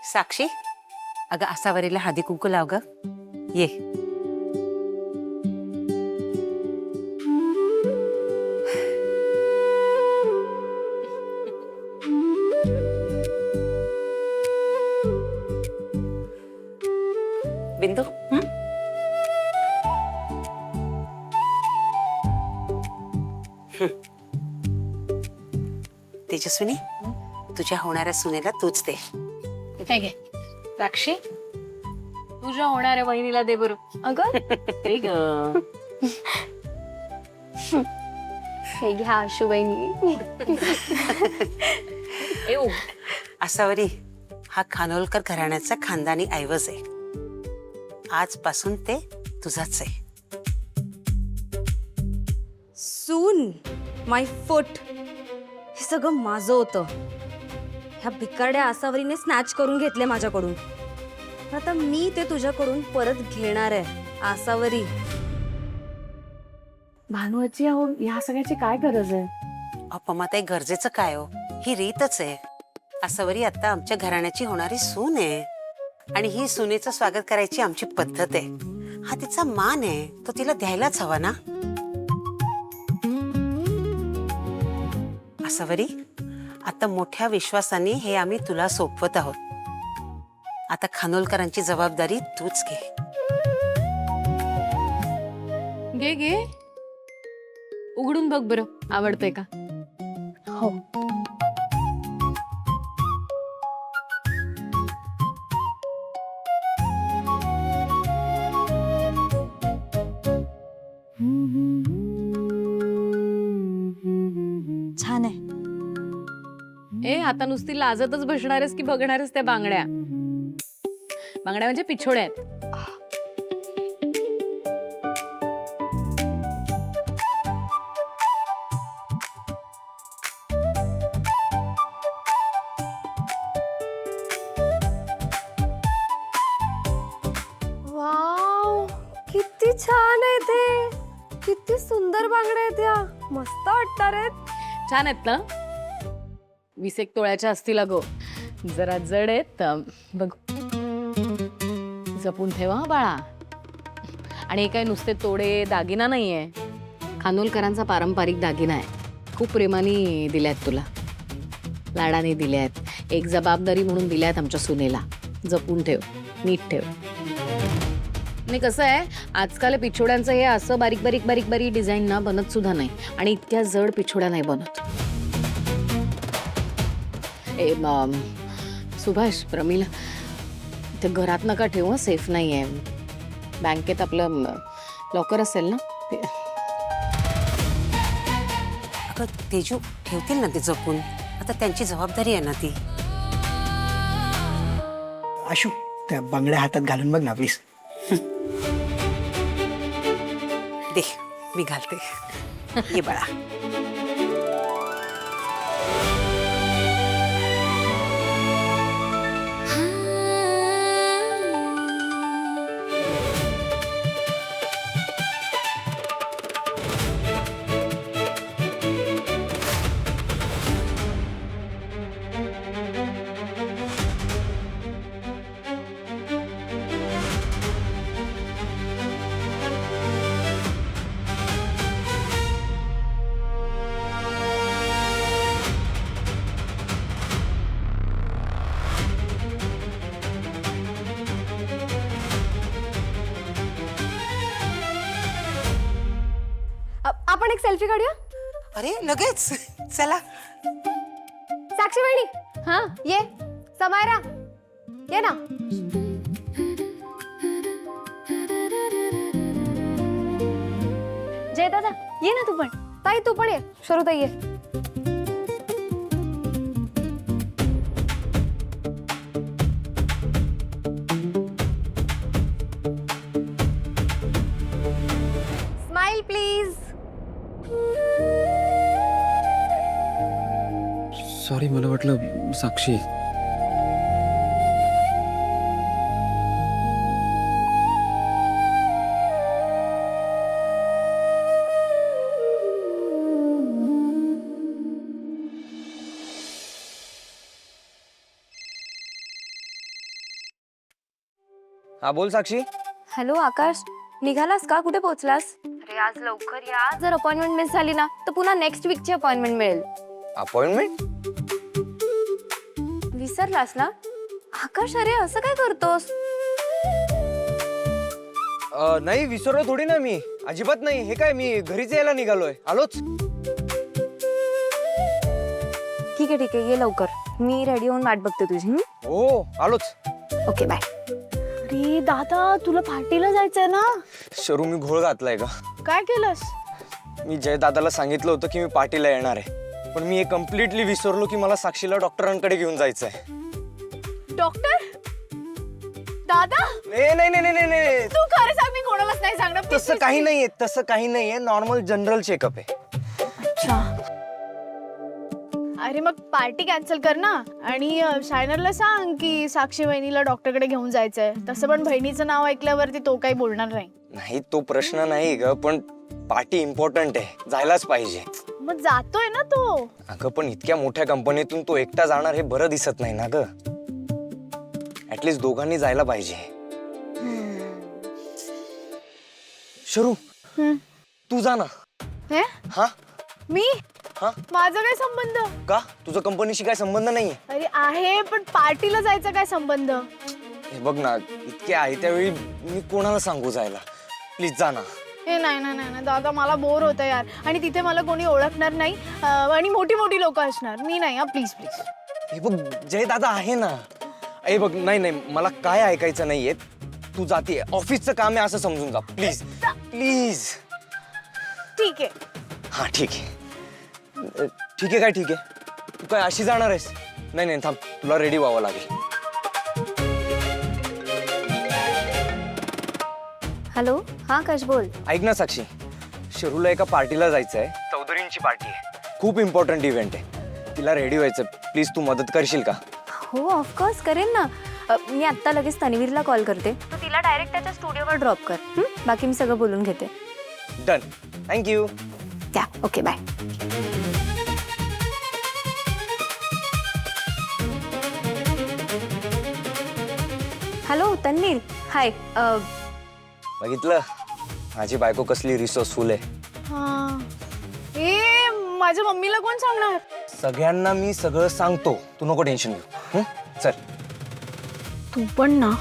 साक्षी, अगं आसावरीला हळदी कुंकू लाव ग. ये. बिंदू, तेजस्विनी, तुझ्या होणाऱ्या सुनेला तूच दे. हे घे साक्षी, तुझ्या होणाऱ्या वहिनीला दे बरं. अगं हे ग. हे घ्या आशुबाईनी. येऊ आसावरी हा खानोलकर घराण्याचा खानदानी ऐवज आहे. आजपासून ते तुझाच आहे. सून माय फुट, हे सगळं माझं होतं. ह्या भिकारड्या आसावरीने स्नॅच करून घेतले माझ्याकडून. आता मी ते तुझ्याकडून परत घेणार आहे आसावरी. भानुआजी, अहो ह्या सगळ्याची काय गरज आहे? अपमात गरजेचं काय हो, ही रीतच आहे. आसावरी आता आमच्या घराण्याची होणारी सून आहे आणि ही सुनेचं स्वागत करायची आमची पद्धत आहे. हा तिचा मान आहे, तो तिला द्यायलाच हवा ना. आसावरी, आता मोठ्या विश्वासाने हे आम्ही तुला सोपवत आहोत. आता खानोलकरांची जबाबदारी तूच घे. घे घे, उघडून बघ बरं, आवडतंय का? हो. छान आहे. ए, आता नुसती लाजतच बसणारेस की बघणारेस त्या बांगड्या? बांगड्या म्हणजे पिछोड्या आहेत. वाव, किती छान आहे ते. किती सुंदर बांगड्या आहेत या. मस्त वाटतात रे. छान आहेत ना? 20 तोळ्याच्या असतील अगो. जरा जड आहेत, बघ. जपून ठेवा बाळा. आणि हे काय नुसते तोडे दागिना नाहीये, खानोलकरांचा पारंपरिक दागिना आहे. खूप प्रेमाने दिल्यात तुला, लाडाने दिल्यात, एक जबाबदारी म्हणून दिल्यात आमच्या सुनेला. जपून ठेव, नीट ठेव. आणि कसं आहे, आजकाल पिछोड्यांचं हे असं बारीक बारीक बारीक बारीक डिझाईन ना बनत सुद्धा नाही, आणि इतक्या जड पिछोड्या नाही बनत. ए सुभाष, प्रमिला, ते घरात नका ठेवू, सेफ नाही आहे. बँकेत आपलं लॉकर असेल ना ते. अगं तेजू, ठेवतील ना ते जपून. आता त्यांची जबाबदारी आहे ना ती. आशू, त्या बांगड्या हातात घालून बघ ना प्लीज. दे, मी घालते. ये बाळा. आपण एक सेल्फी काढूया. अरे लगेच, चला. साक्षी वहिनी, हा, ये. समायरा, ये ना. जय दादा, ये ना तू पण. ताई तू पण ये. शरुताई ये. Smile please. सॉरी, मला वाटलं साक्षी. हा बोल साक्षी. हॅलो आकाश, निघालास का? कुठे पोहोचलास? अरे आज लवकर या, जर अपॉइंटमेंट मिस झाली ना तर पुन्हा नेक्स्ट वीकची अपॉइंटमेंट मिळेल. अपॉइंटमेंट? विसरलास ना? आकाश अरे असं काय करतोस? नाही विसरलो थोडी ना मी, अजिबात नाही. हे काय, मी घरीच यायला निघालोय, आलोच. ठीक आहे ये लवकर, मी रेडी होऊन वाट बघते तुझी. हो आलोच. Okay bye. अरे दादा, तुला पार्टीला जायचंय ना? शरू मी घोळ घातलाय का? काय केलंस? मी जय दादाला सांगितलं होतं की मी पार्टीला येणार आहे, पण मी हे कम्प्लिटली विसरलो की मला साक्षीला डॉक्टरांकडे घेऊन जायचंय. डॉक्टर? दादा, नाही तू खरं सांग, मी कोणालाच नाही सांगणार. please, तसं please, काही please. नाहीये, तसं काही नाहीये. नॉर्मल जनरल चेकअप आहे. अच्छा. अरे मग पार्टी कॅन्सल कर ना, आणि शायनरला सांग की साक्षी वहिनीला डॉक्टरकडे घेऊन जायचंय. तसं पण बहिणीचं नाव ऐकल्यावरती तो काही बोलणार नाही. नाही तो प्रश्न नाही ग, पण पार्टी इम्पॉर्टंट आहे, जायलाच पाहिजे. मग जातोय ना तो. अगं पण इतक्या मोठ्या कंपनीतून तो एकटा जाणार हे बरं दिसत नाही ना ग. ऍटलीस्ट दोघांनी जायला पाहिजे. शरू तू जा ना. हे? हा मी? हा? माझा काय संबंध? का तुझा कंपनीशी काय संबंध नाहीये? अरे आहे, पण पार्टीला जायचा काय संबंध? हे बघ ना, इतके आहे त्यावेळी मी कोणाला सांगू जायला. प्लीज जा ना. हे नाही दादा, मला बोर होतं यार, आणि तिथे मला कोणी ओळखणार नाही, आणि मोठी मोठी लोक असणार. मी नाही. Please please. हे बघ जय दादा आहे ना. हे बघ नाही मला काय ऐकायचं नाहीये. तू जातीये, ऑफिसचं काम आहे असं समजून जा. Please please. ठीक आहे. हा ठीक आहे. ठीक आहे काय ठीक आहे? तू काय अशी जाणार आहेस? नाही थांब, तुला रेडी व्हावं लागेल. हॅलो हा आकाश बोल. ऐक ना साक्षी, शरूला एका पार्टीला जायचं आहे. चौधरींची पार्टी आहे, खूप इम्पॉर्टंट इव्हेंट आहे. तिला रेडी व्हायचं. प्लीज तू मदत करशील का? हो ऑफकोर्स करेन ना. मी आत्ता लगेच तन्वीरला कॉल करते, तू तिला डायरेक्ट त्याच्या स्टुडिओवर ड्रॉप कर. बाकी मी सगळं बोलून घेते. डन. थँक्यू. त्या ओके बाय. हॅलो तन्वीर, हाय. बघितलं माझी बायको कसली रिसोर्सफुल आहे. हा. ए माझ्या मम्मीला कोण सांगणार? सगळ्यांना मी सगळं सांगतो, तू नको टेन्शन घेऊ. चल. तू पण ना.